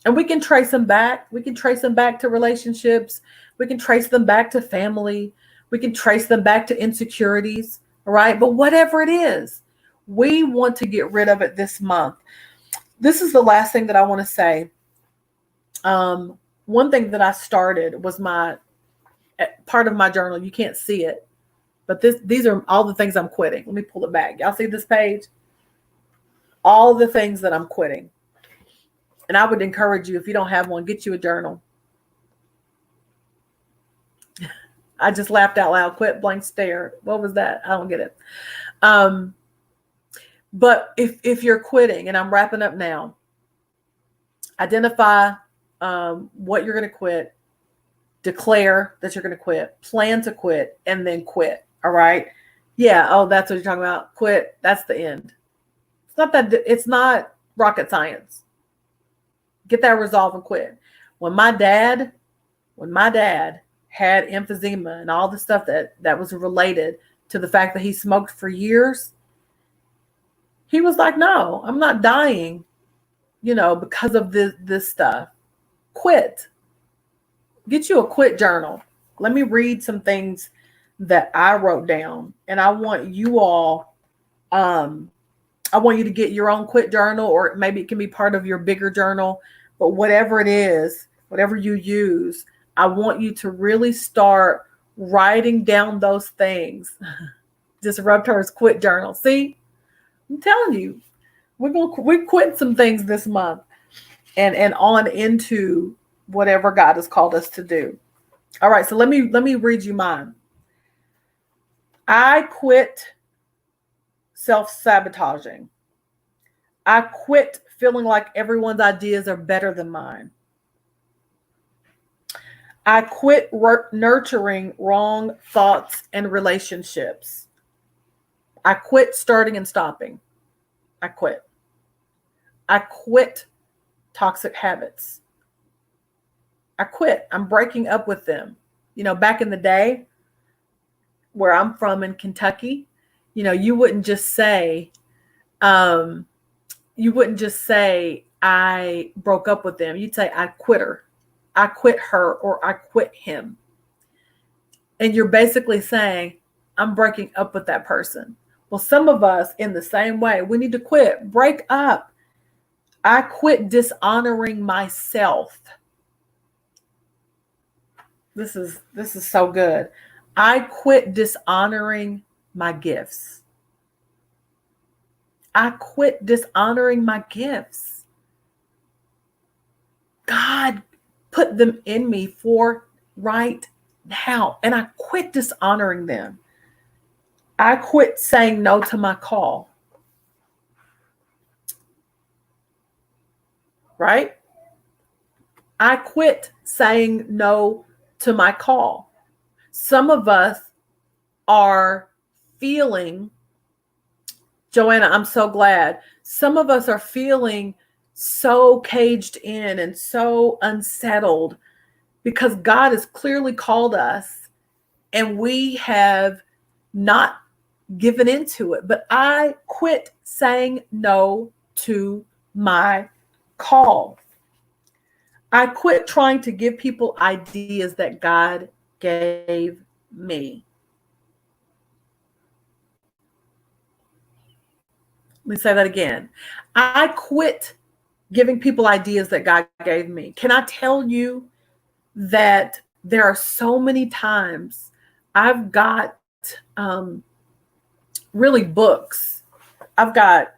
And we can trace them back. We can trace them back to relationships. We can trace them back to family. We can trace them back to insecurities, right? But whatever it is, we want to get rid of it this month. This is the last thing that I want to say. One thing that I started was part of my journal. You can't see it, but these are all the things I'm quitting. Let me pull it back. Y'all see this page? All the things that I'm quitting. And I would encourage you, if you don't have one, get you a journal. I just laughed out loud. Quit blank stare. What was that? I don't get it. But if you're quitting, and I'm wrapping up now, identify what you're going to quit, declare that you're going to quit, plan to quit, and then quit. All right. Yeah. Oh, that's what you're talking about. Quit. That's the end. It's not rocket science. Get that resolve and quit. When my dad had emphysema and all the stuff that was related to the fact that he smoked for years, he was like, no, I'm not dying, because of this stuff. Quit. Get you a quit journal. Let me read some things that I wrote down. And I want you all, I want you to get your own quit journal, or maybe it can be part of your bigger journal. But whatever it is, whatever you use, I want you to really start writing down those things. DisruptHers quit journal. See, I'm telling you, we quit some things this month and on into whatever God has called us to do. All right, so let me read you mine. I quit self-sabotaging. I quit feeling like everyone's ideas are better than mine. I quit nurturing wrong thoughts and relationships. I quit starting and stopping. I quit. I quit toxic habits. I quit. I'm breaking up with them. Back in the day where I'm from in Kentucky, you wouldn't just say, I broke up with them. You'd say, I quit her. I quit her, or I quit him. And you're basically saying, I'm breaking up with that person. Well, some of us in the same way, we need to quit, break up. I quit dishonoring myself. This is so good. I quit dishonoring my gifts. I quit dishonoring my gifts. God put them in me for right now, and I quit dishonoring them. I quit saying no to my call. Right? I quit saying no to my call. Some of us are feeling, Joanna, I'm so glad. Some of us are feeling so caged in and so unsettled because God has clearly called us and we have not given into it. But I quit saying no to my call. I quit trying to give people ideas that God gave me. Let me say that again. I quit giving people ideas that God gave me. Can I tell you that there are so many times I've got really books. I've got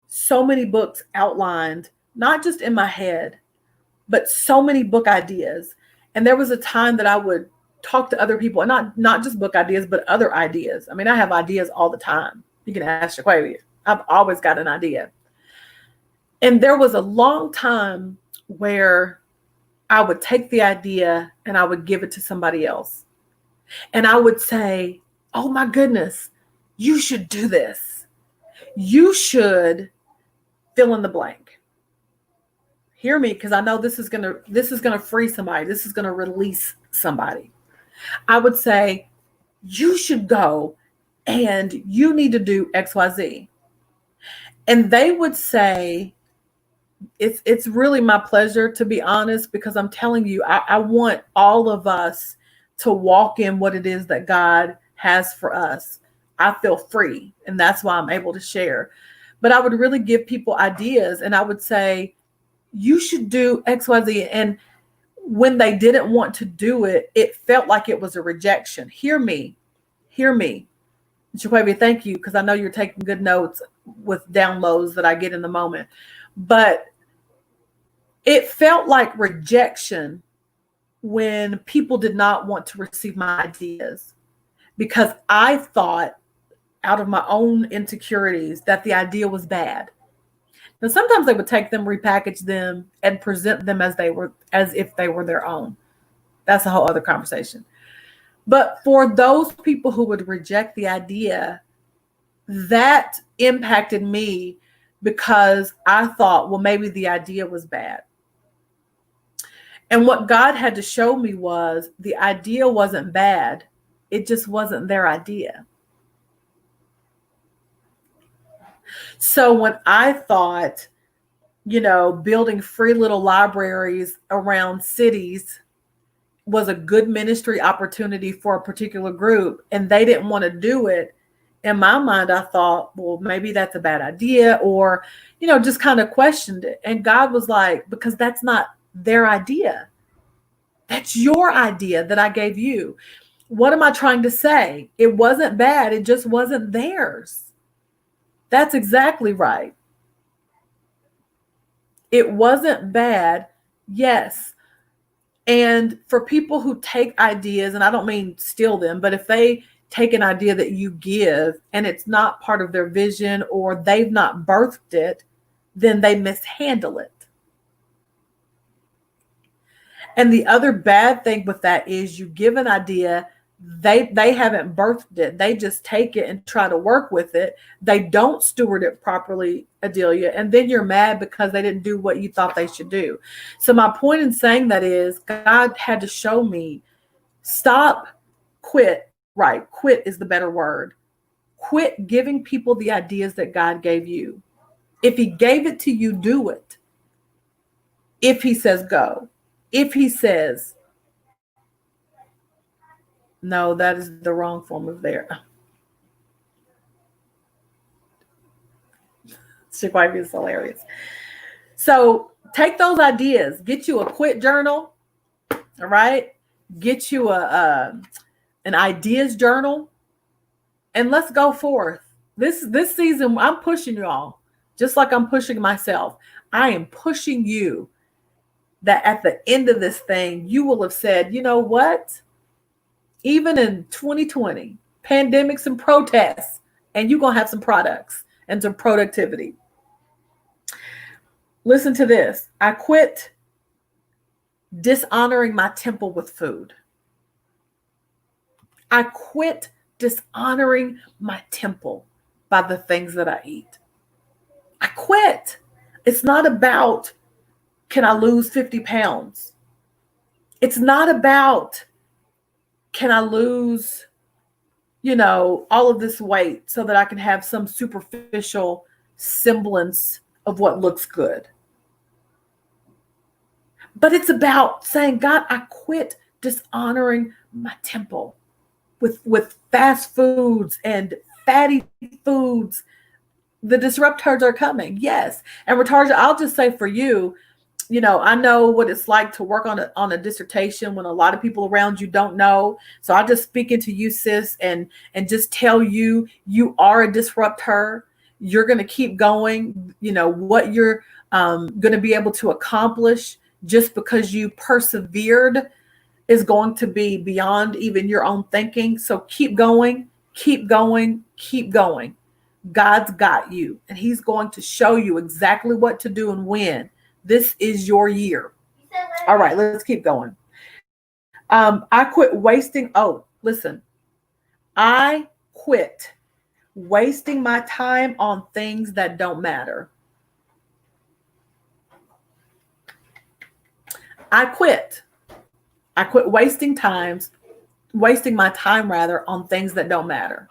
so many books outlined, not just in my head, but so many book ideas. And there was a time that I would talk to other people, and not just book ideas, but other ideas. I mean, I have ideas all the time. You can ask Shaquavia. I've always got an idea. And there was a long time where I would take the idea and I would give it to somebody else. And I would say, oh my goodness, You should do this. You should fill in the blank. Hear me, because I know this is gonna free somebody. This is gonna release somebody. I would say you should go and you need to do XYZ. And they would say, it's really my pleasure, to be honest, because I'm telling you, I want all of us to walk in what it is that God has for us. I feel free, and that's why I'm able to share. But I would really give people ideas, and I would say, you should do XYZ. And when they didn't want to do it, it felt like it was a rejection. Hear me. Jaquavi, thank you, because I know you're taking good notes with downloads that I get in the moment. But it felt like rejection when people did not want to receive my ideas, because I thought, out of my own insecurities, that the idea was bad. Now, sometimes they would take them, repackage them, and present them as if they were their own. That's a whole other conversation. But for those people who would reject the idea, that impacted me, because I thought, well, maybe the idea was bad. And what God had to show me was the idea wasn't bad. It just wasn't their idea. So when I thought, building free little libraries around cities was a good ministry opportunity for a particular group, and they didn't want to do it, in my mind, I thought, well, maybe that's a bad idea, or, just kind of questioned it. And God was like, because that's not their idea. That's your idea that I gave you. What am I trying to say? It wasn't bad. It just wasn't theirs. That's exactly right. It wasn't bad. Yes. And for people who take ideas, and I don't mean steal them, but if they take an idea that you give and it's not part of their vision, or they've not birthed it, then they mishandle it. And the other bad thing with that is, you give an idea, they haven't birthed it. They just take it and try to work with it. They don't steward it properly, Adelia. And then you're mad because they didn't do what you thought they should do. So my point in saying that is, God had to show me, quit is the better word. Quit giving people the ideas that God gave you. If he gave it to you, do it. If he says go. If he says, no, that is the wrong form of there. Chick-fil-A is hilarious. So take those ideas. Get you a quit journal. All right. Get you an ideas journal. And let's go forth. This season, I'm pushing you all, just like I'm pushing myself. I am pushing you, that at the end of this thing, you will have said, you know what? Even in 2020, pandemics and protests, and you're going to have some products and some productivity. Listen to this. I quit dishonoring my temple with food. I quit dishonoring my temple by the things that I eat. I quit. It's not about, can I lose 50 pounds? It's not about, can I lose, all of this weight so that I can have some superficial semblance of what looks good. But it's about saying, God, I quit dishonoring my temple with fast foods and fatty foods. The DisruptHers are coming. Yes. And Ratarja, I'll just say for you, I know what it's like to work on a dissertation when a lot of people around you don't know. So I'll just speak into you, sis, and just tell you, you are a DisruptHer. You're going to keep going. What you're going to be able to accomplish just because you persevered is going to be beyond even your own thinking. So keep going, keep going, keep going. God's got you, and he's going to show you exactly what to do and when. This is your year. All right, let's keep going. I quit wasting. Oh, listen, I quit wasting my time on things that don't matter. I quit wasting my time rather on things that don't matter.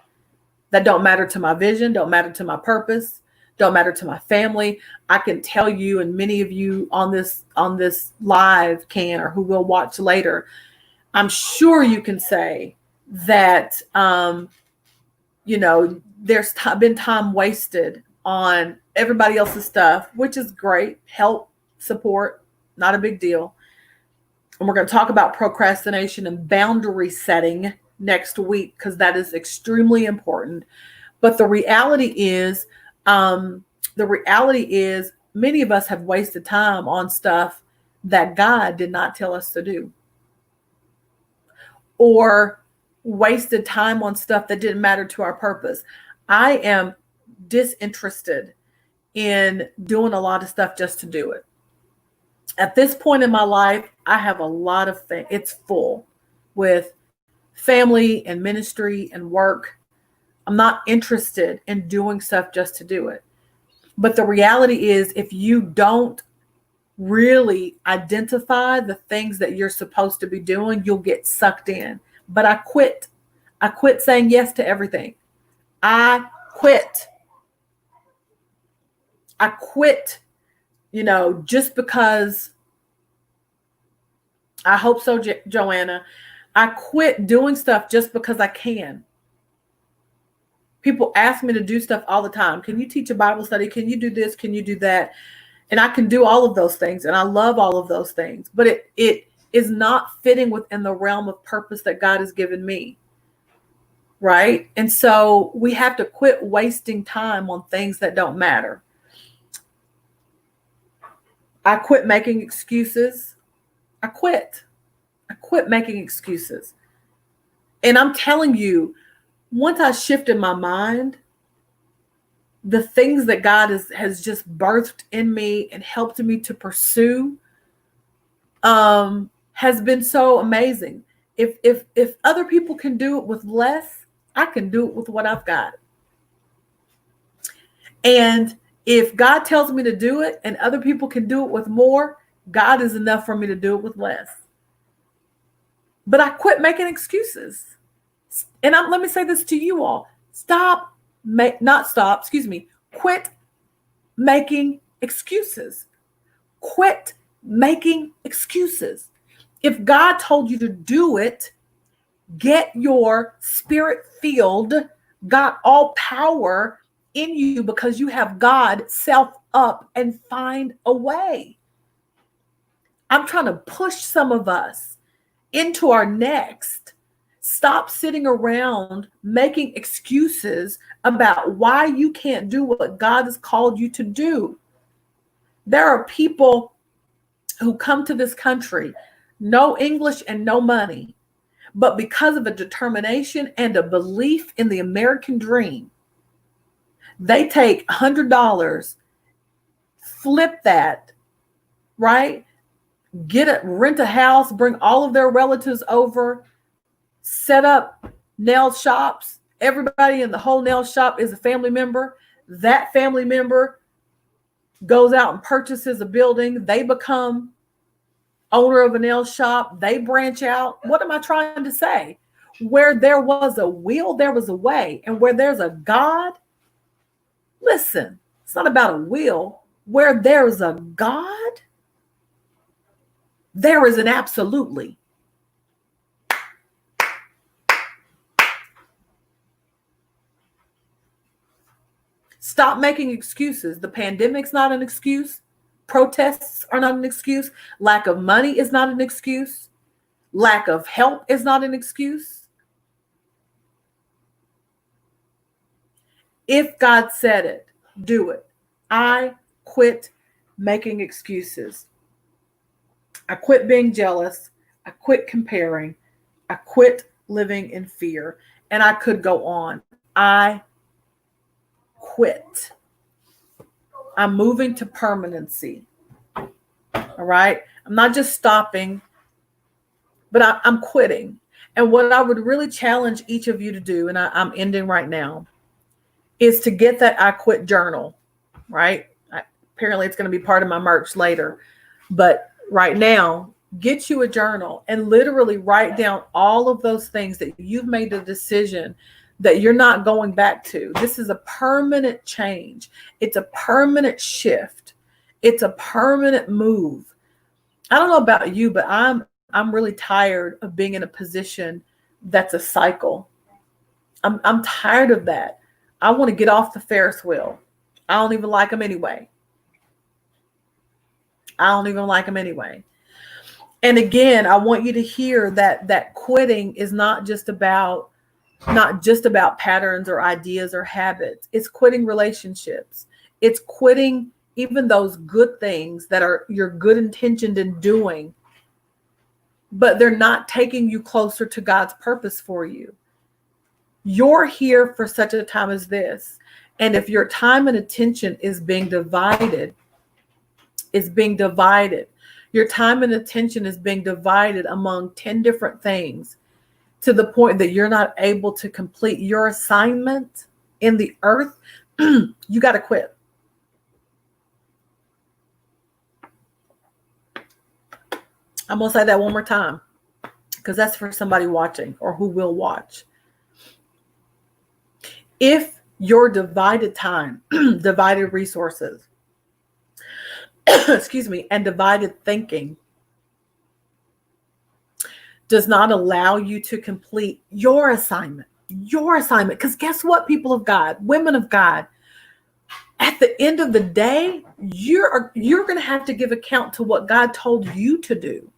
That don't matter to my vision, don't matter to my purpose, don't matter to my family. I can tell you, and many of you on this live can, or who will watch later, I'm sure you can say that there's been time wasted on everybody else's stuff, which is great. Help, support, not a big deal. And we're going to talk about procrastination and boundary setting next week, because that is extremely important. But the reality is many of us have wasted time on stuff that God did not tell us to do, or wasted time on stuff that didn't matter to our purpose. I am disinterested in doing a lot of stuff just to do it. At this point in my life, I have a lot of things. It's full with family and ministry and work. I'm not interested in doing stuff just to do it. But the reality is, if you don't really identify the things that you're supposed to be doing, you'll get sucked in. But I quit saying yes to everything. I quit, just because. I hope so, Joanna. I quit doing stuff just because I can. People ask me to do stuff all the time. Can you teach a Bible study? Can you do this? Can you do that? And I can do all of those things. And I love all of those things. But it is not fitting within the realm of purpose that God has given me. Right? And so we have to quit wasting time on things that don't matter. I quit making excuses. I quit making excuses. And I'm telling you, once I shifted my mind, the things that God has just birthed in me and helped me to pursue has been so amazing. If other people can do it with less, I can do it with what I've got. And if God tells me to do it and other people can do it with more, God is enough for me to do it with less. But I quit making excuses. And let me say this to you all. Quit making excuses. Quit making excuses. If God told you to do it, get your spirit filled, got all power in you, because you have God, self up and find a way. I'm trying to push some of us into our next. Stop sitting around making excuses about why you can't do what God has called you to do. There are people who come to this country, no English and no money, but because of a determination and a belief in the American dream, they take $100, flip that, right? Rent a house, bring all of their relatives over, set up nail shops. Everybody in the whole nail shop is a family member. That family member goes out and purchases a building. They become owner of a nail shop. They branch out. What am I trying to say? Where there was a will, there was a way. And where there's a God, listen, it's not about a will. Where there's a God, there is an absolutely. Stop making excuses. The pandemic's not an excuse. Protests are not an excuse. Lack of money is not an excuse. Lack of help is not an excuse. If God said it, do it. I quit making excuses. I quit being jealous. I quit comparing. I quit living in fear. And I could go on. I quit. I'm moving to permanency. All right. I'm not just stopping, but I'm quitting. And what I would really challenge each of you to do, and I'm ending right now, is to get that I quit journal, right? Apparently it's going to be part of my merch later. But right now, get you a journal and literally write down all of those things that you've made a decision that you're not going back to. This is a permanent change. It's a permanent shift. It's a permanent move. I don't know about you, but I'm really tired of being in a position that's a cycle. I'm tired of that. I want to get off the Ferris wheel. I don't even like them anyway. And again, I want you to hear that quitting is not just about patterns or ideas or habits. It's quitting relationships. It's quitting even those good things that are you're good intentioned in doing, but they're not taking you closer to God's purpose for you. You're here for such a time as this. And if your time and attention is being divided, your time and attention is being divided among 10 different things to the point that you're not able to complete your assignment in the earth, you got to quit. I'm going to say that one more time because that's for somebody watching or who will watch. If your divided time, divided resources, and divided thinking does not allow you to complete your assignment, because guess what, people of God, women of God, at the end of the day, you're going to have to give account to what God told you to do.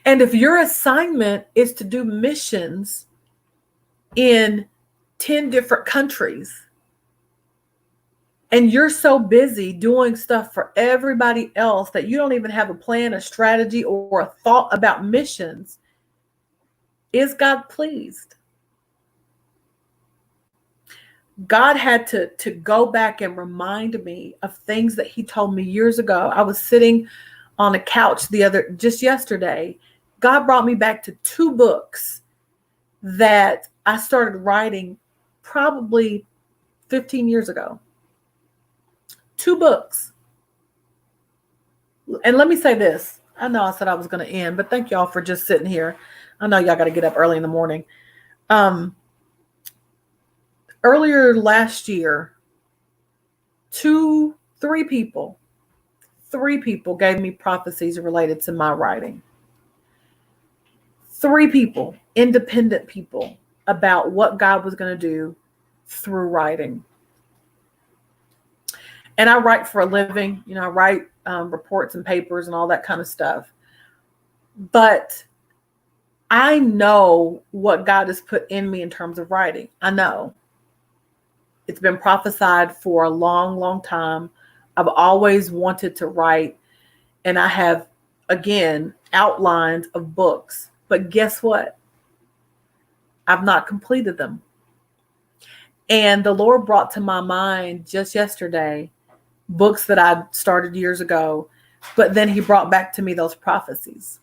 And if your assignment is to do missions in 10 different countries, and you're so busy doing stuff for everybody else that you don't even have a plan, a strategy, or a thought about missions, is God pleased? God had to go back and remind me of things that he told me years ago. I was sitting on a couch just yesterday. God brought me back to 2 books that I started writing probably 15 years ago. 2 books. And let me say this. I know I said I was going to end, but thank y'all for just sitting here. I know y'all got to get up early in the morning. Earlier last year, 3 people gave me prophecies related to my writing. 3 people, independent people, about what God was going to do through writing. And I write for a living, I write reports and papers and all that kind of stuff. But I know what God has put in me in terms of writing. I know. It's been prophesied for a long, long time. I've always wanted to write. And I have, again, outlines of books. But guess what? I've not completed them. And the Lord brought to my mind just yesterday books that I started years ago, but then he brought back to me those prophecies.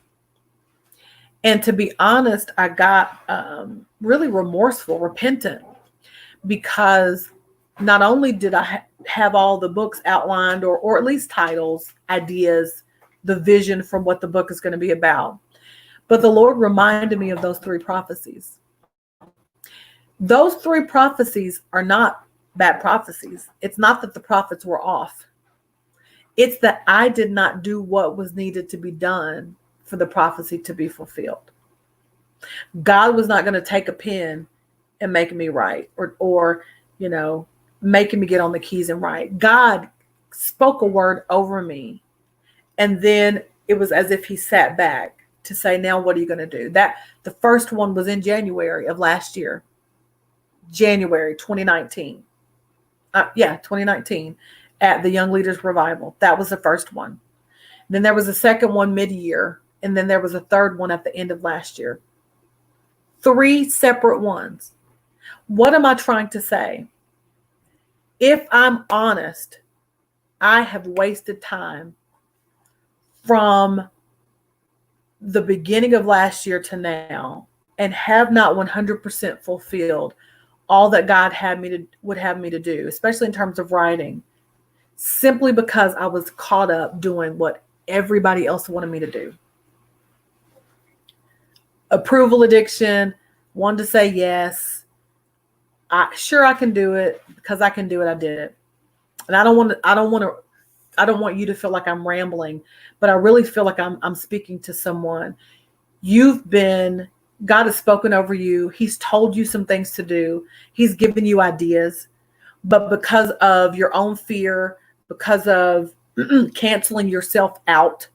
And to be honest, I got really remorseful, repentant, because not only did I have all the books outlined or at least titles, ideas, the vision from what the book is going to be about, but the Lord reminded me of those 3 prophecies. Those 3 prophecies are not bad prophecies. It's not that the prophets were off. It's that I did not do what was needed to be done for the prophecy to be fulfilled. God was not going to take a pen and make me write or making me get on the keys and write. God spoke a word over me. And then it was as if he sat back to say, now what are you going to do? That the first one was in January of last year. January 2019. 2019 at the Young Leaders Revival. That was the first one. Then there was a second one mid-year, and then there was a third one at the end of last year. 3 separate ones. What am I trying to say? If I'm honest, I have wasted time from the beginning of last year to now and have not 100% fulfilled all that God would have me to do, especially in terms of writing, simply because I was caught up doing what everybody else wanted me to do. Approval addiction, wanted to say yes. I can do it because I can do it. I did it. And I don't want you to feel like I'm rambling, but I really feel like I'm speaking to someone. God has spoken over you. He's told you some things to do. He's given you ideas, but because of your own fear, because of canceling yourself out,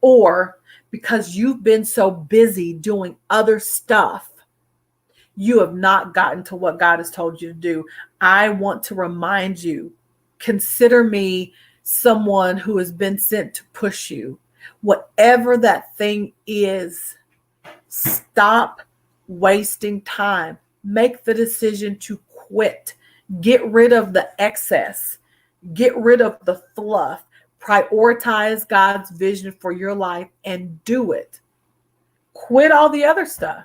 or because you've been so busy doing other stuff, you have not gotten to what God has told you to do. I want to remind you, consider me someone who has been sent to push you. Whatever that thing is, stop wasting time. Make the decision to quit. Get rid of the excess. Get rid of the fluff. Prioritize God's vision for your life and do it. Quit all the other stuff.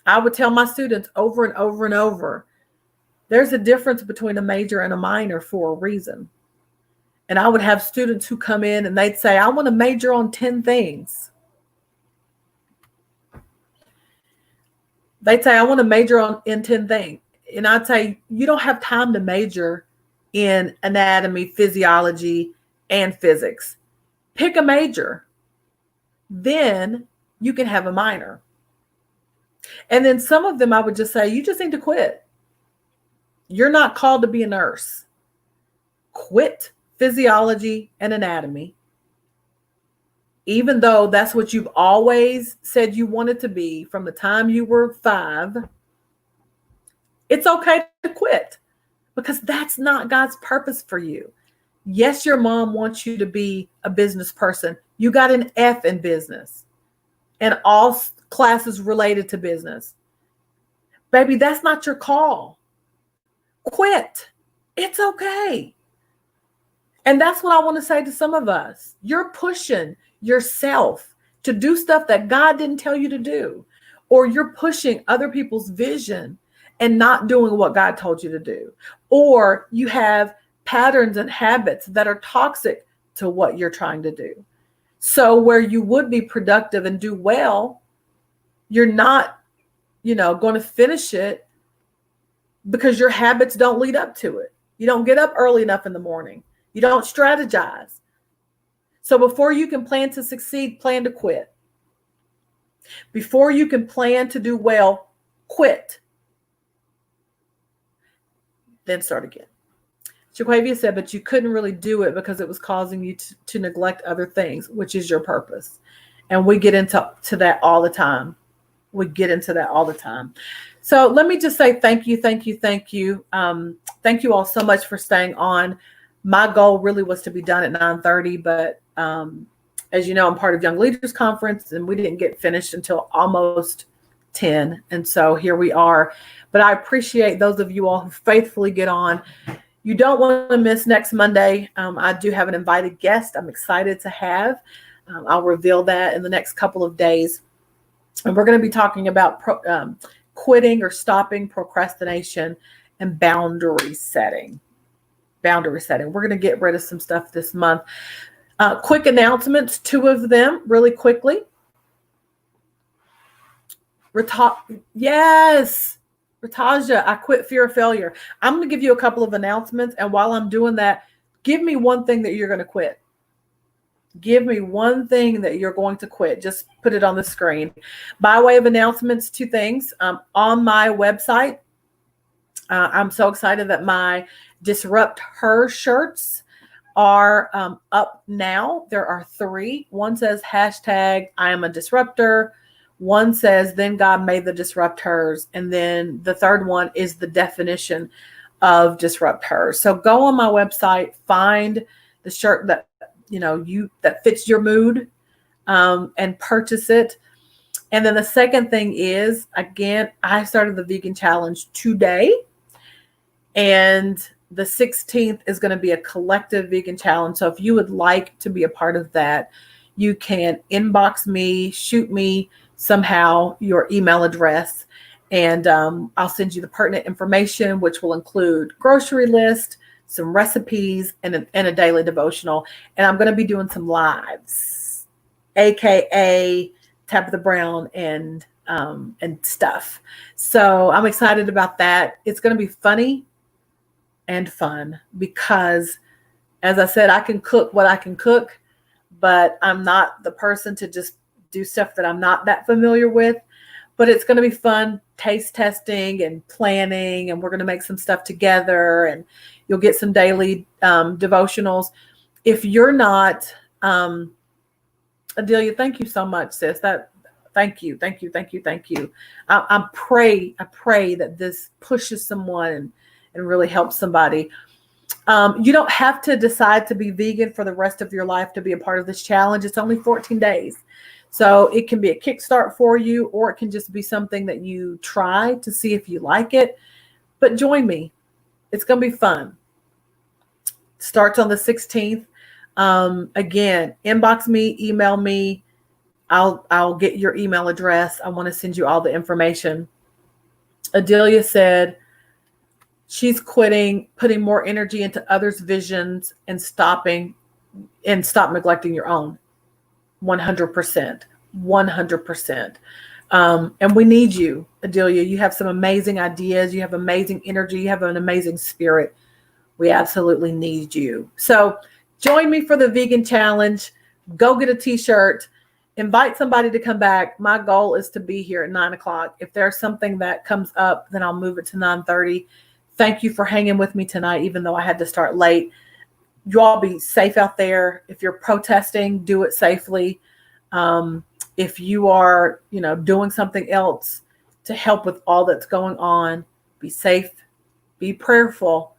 I would tell my students over and over and over, there's a difference between a major and a minor for a reason. And I would have students who come in and they'd say, I want to major on 10 things. They'd say, I want to major in 10 things. And I'd say, you don't have time to major in anatomy, physiology, and physics. Pick a major. Then you can have a minor. And then some of them, I would just say, you just need to quit. You're not called to be a nurse. Quit physiology and anatomy. Even though that's what you've always said you wanted to be from the time you were 5, it's okay to quit because that's not God's purpose for you. Yes, your mom wants you to be a business person. You got an F in business and all classes related to business. Baby, that's not your call. Quit. It's okay. And that's what I want to say to some of us. You're pushing yourself to do stuff that God didn't tell you to do, or you're pushing other people's vision and not doing what God told you to do, or you have patterns and habits that are toxic to what you're trying to do. So where you would be productive and do well, you're not, going to finish it because your habits don't lead up to it. You don't get up early enough in the morning. You don't strategize. So before you can plan to succeed, plan to quit. Before you can plan to do well, quit. Then start again. Shaquavia said, but you couldn't really do it because it was causing you to neglect other things, which is your purpose. And we get into that all the time. So let me just say thank you. Thank you all so much for staying on. My goal really was to be done at 9:30, but as you know, I'm part of Young Leaders Conference, and we didn't get finished until almost 10. And so here we are. But I appreciate those of you all who faithfully get on. You don't want to miss next Monday. I do have an invited guest I'm excited to have. I'll reveal that in the next couple of days. And we're going to be talking about quitting or stopping procrastination and boundary setting. We're going to get rid of some stuff this month. Quick announcements, 2 of them really quickly. Yes, Rataja, I quit fear of failure. I'm going to give you a couple of announcements. And while I'm doing that, give me one thing that you're going to quit. Give me one thing that you're going to quit. Just put it on the screen. By way of announcements, 2 things. On my website, I'm so excited that my DisruptHers shirts are up now. There are 3. One says hashtag I am a disruptor. One says then God made the DisruptHers. And then the third one is the definition of DisruptHers. So go on my website, find the shirt that that fits your mood, and purchase it. And then the second thing is, again, I started the vegan challenge today, and the 16th is going to be a collective vegan challenge. So if you would like to be a part of that, you can inbox me, shoot me somehow your email address, and I'll send you the pertinent information, which will include grocery list, some recipes, and a daily devotional. And I'm going to be doing some lives, aka Tabitha Brown and stuff. So I'm excited about that. It's going to be funny and fun because, as I said, I can cook what I can cook, but I'm not the person to just do stuff that I'm not that familiar with. But it's going to be fun taste testing and planning, and we're going to make some stuff together, and you'll get some daily devotionals. If you're not, Adelia, thank you so much, sis. Thank you. I pray that this pushes someone and really helps somebody. You don't have to decide to be vegan for the rest of your life to be a part of this challenge. It's only 14 days. So it can be a kickstart for you, or it can just be something that you try to see if you like it. But join me. It's going to be fun. Starts on the 16th. Again, inbox me, email me. I'll get your email address. I want to send you all the information. Adelia said she's quitting, putting more energy into others' visions and stop neglecting your own. 100%. And we need you, Adelia. You have some amazing ideas. You have amazing energy. You have an amazing spirit. We absolutely need you. So join me for the vegan challenge. Go get a t-shirt. Invite somebody to come back. My goal is to be here at 9:00. If there's something that comes up, then I'll move it to 9:30. Thank you for hanging with me tonight, even though I had to start late. You all be safe out there. If you're protesting, do it safely. If you are, doing something else to help with all that's going on, be safe, be prayerful.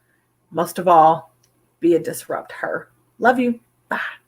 Most of all, be a disrupt her. Love you. Bye.